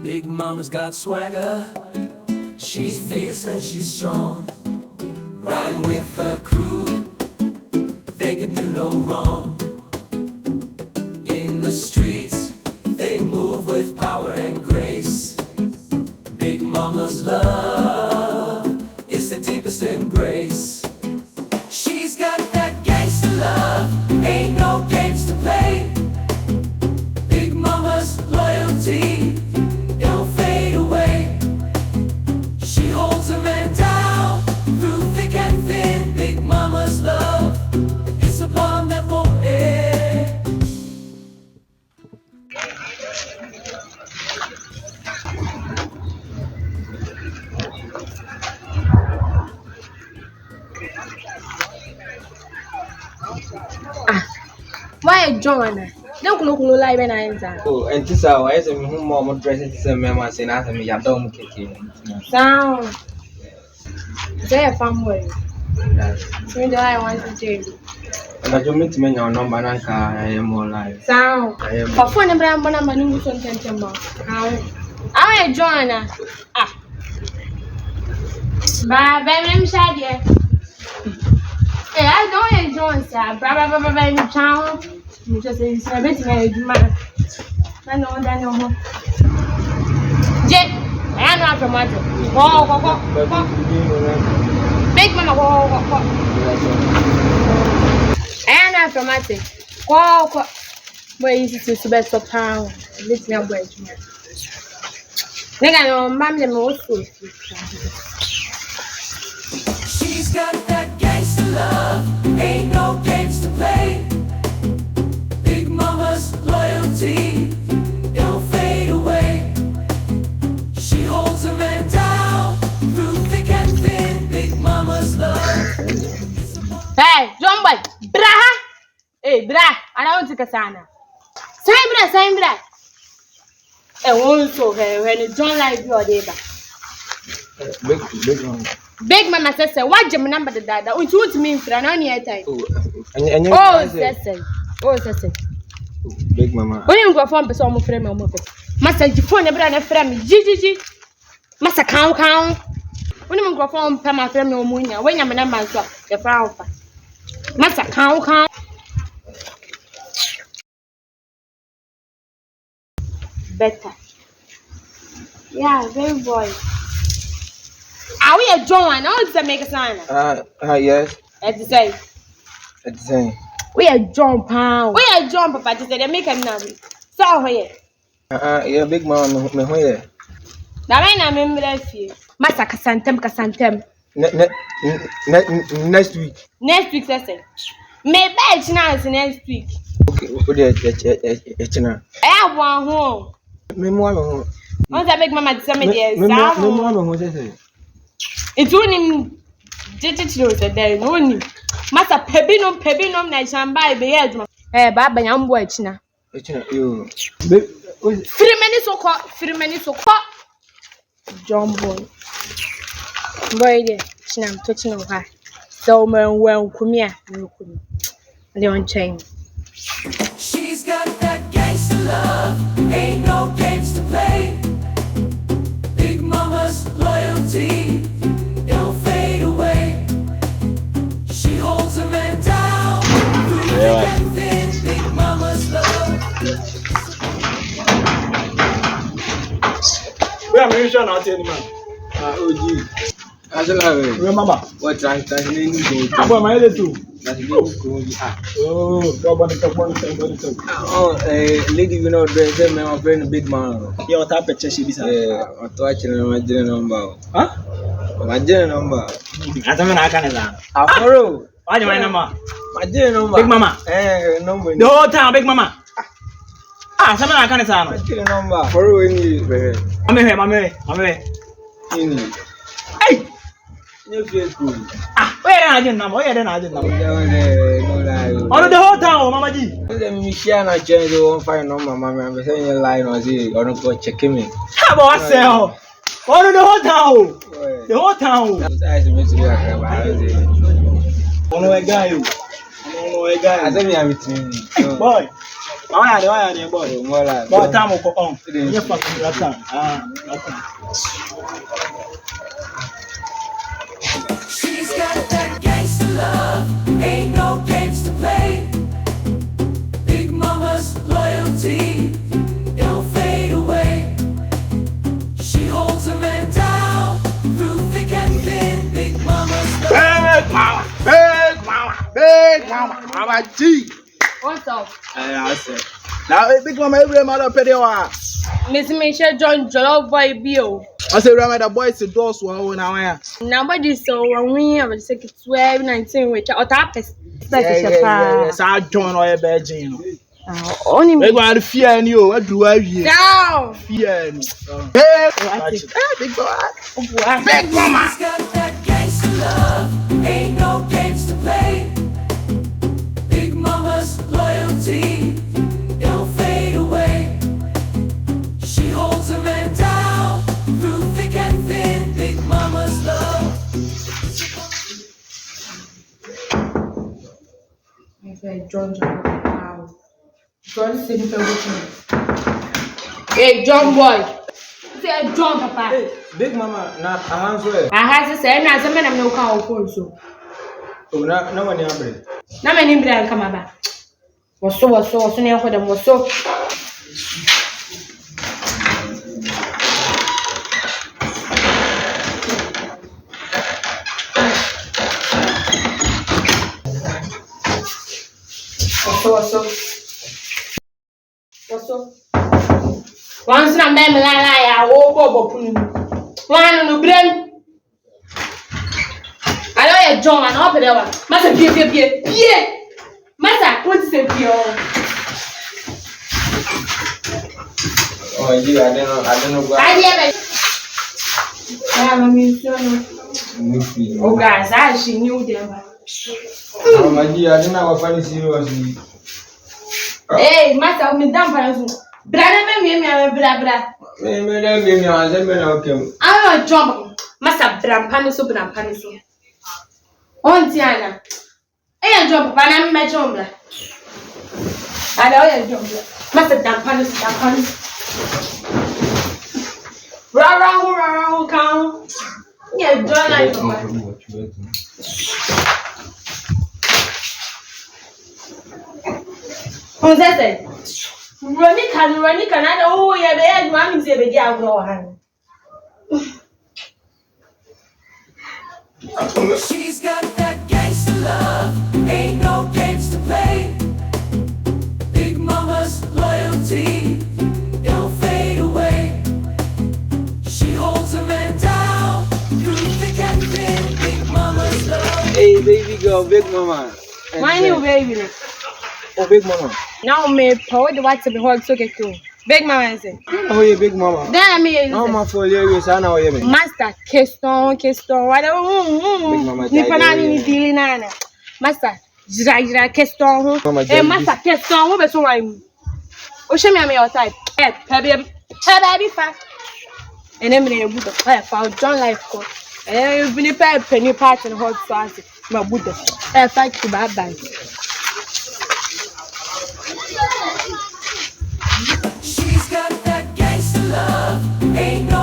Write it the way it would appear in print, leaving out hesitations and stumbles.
Big Mama's got swagger. She's fierce and she's strong. Riding with her crew, they can do no wrong. In the streets, they move with power and grace. Big Mama's love is the deepest embrace. She's got that gangster love, ain't no games to play. Big Mama's loyalty, it'll fade away. She holds a man down through thick and thin. Big Mama's love, it's a bond that won't end. Why John? Don't look like when I answer. Oh, and this hour, I said, more dressing to some men saying, I think you don't kick Sound. Say a family. So do I want to do? And I don't mean to mention your number, and I am more like Sound. For phone number, I'm going to move on to I join. Bye, baby, I'm here. I don't enjoy sir. Baba in the town. You just say it's a bit man. I know that no more. Jet, I am not from what. Big mama, I am not from what. Where is it to best of town? Let me up where you are. Then I know, Mammy, also. She's got that gangster love, ain't no games to play. Big Mama's loyalty, it'll fade away. She holds a man down through thick and thin. Big Mama's love. Hey, John Boy, Braha! Hey, Brah, I don't take a sana. Same Brah. And also, when you don't like your neighbor. big one. Big Mama says, what your number the dad? Which would mean for an onion time. Oh, That's it. Big Mama. When you go from the summer frame of it, Master, you phone a brother frame, Gigi, Master count. When you go from Pama frame no moon, when you're a number, the frown. Master count. Better. Yeah, very boy. Are we a John? How does that make a sign? Yes. At the same. At the same. We are John Pound. We are John Papa. Just say they make a name. So here. Yeah, Big Mama, me here. Now I remember that you. Master Casantem. Next week. Next week, say. Maybe it's next week. Okay, what is it? I have one home. Me more. Once I make Mama tell me there. Me more. It's only digital today. Only Master Pebinum, night and buy the edge. Eh, Baba, I'm watching now. You. 3 minutes so caught. John Boy. Boy, I'm touching on her. So, man, well, come here. They don't change. She's got that gangster love, ain't no games to play. Big Mama's loyalty, it'll fade away. She holds a man down through thick and thin. Big Mama's love. We are very sure not to any man. Remember what translating I'm my other two. Oh, lady, you know, there's a man of a big man. Your type of chessy. Yeah, I'm watching my dinner number. Huh? My dinner number. I don't know. I can't. Afro. Why do I know? My dinner number. Big Mama. Number. The whole time, Big Mama. Someone I can't say. My dinner number. For you, I'm here. Hey! You feel good. Where are you now? Where are you now? No, The whole town, Mama G. let me share my channel. You won't find no Mama. I'm saying your line or see, or don't go checking me. How about sell? The whole town. The whole town. I don't know a guy. I don't know a guy. I said, I'm with me. Boy. Why are they boy? More like. But time will go on. You fucking that time. She's got that gangster love, ain't no games to play. Big mama's loyalty, it'll fade away. She holds a man down through thick and thin. Big mama's love. Big mama, I'm a G. What's up? I said. Now, big mama, every mother pay the one. Miss Misha John Jollof Boy Bio. I say, remember the boys to doors one now. Nobody saw when we have a second 12, 19, which are tappers. Yes, I join all your bedroom. Only They go to fear and you. What do I hear? down. Fear. Big Big mama's got that gangster love, ain't no games to play. Big mama's loyalty, it'll fade away. She holds a man down through thick and thin. Big mama's love. I said, John, John said, hey, John boy. Say, John, Papa. Hey, big mama, now I'm swear. I had to say, and as a man, I'm no cow also. Oh, no one ever. Now, my name is come back. Was so near for them was so. Once I'm back, I walk over. One no brain. I know John and up there. Master, be. Master, what is it? Oh, yeah, I don't know what. I oh, guys, I actually knew them. Oh, my dear, I don't know what funny seriously. Hey, Master, I'm done for you. Brother, me, bra. I don't jump. Master, Brampaniso. On Tiana. I jump, but I'm my jumper. I know you jump. Master Dampanis. Rara, count. Yeah, John, who's that? Ronica, I know who you're there. Mammy said, the girl go on. She's got that gangster love, ain't no games to play. Big mama's loyalty, it'll fade away. She holds a man down through thick and thin. Big mama's love. Hey, baby girl, big mama. My new baby. Oh, big mama. Now, me, power the white to be hard to get cool. Big mama is it? Oh, yeah, big mama. Then I mean, no, my for you, I know you. Master, Keston, whatever. Nipanani ni dili nana. Master, jira Keston. Eh, Master Keston, what be so I'm. O show me your type. Eh, baby fa. And then me budo. Eh, for John life ko. Eh, bini pa penny part and hot sauce. Ma budo. Eh, fight to bye. She's got that gangster love, ain't no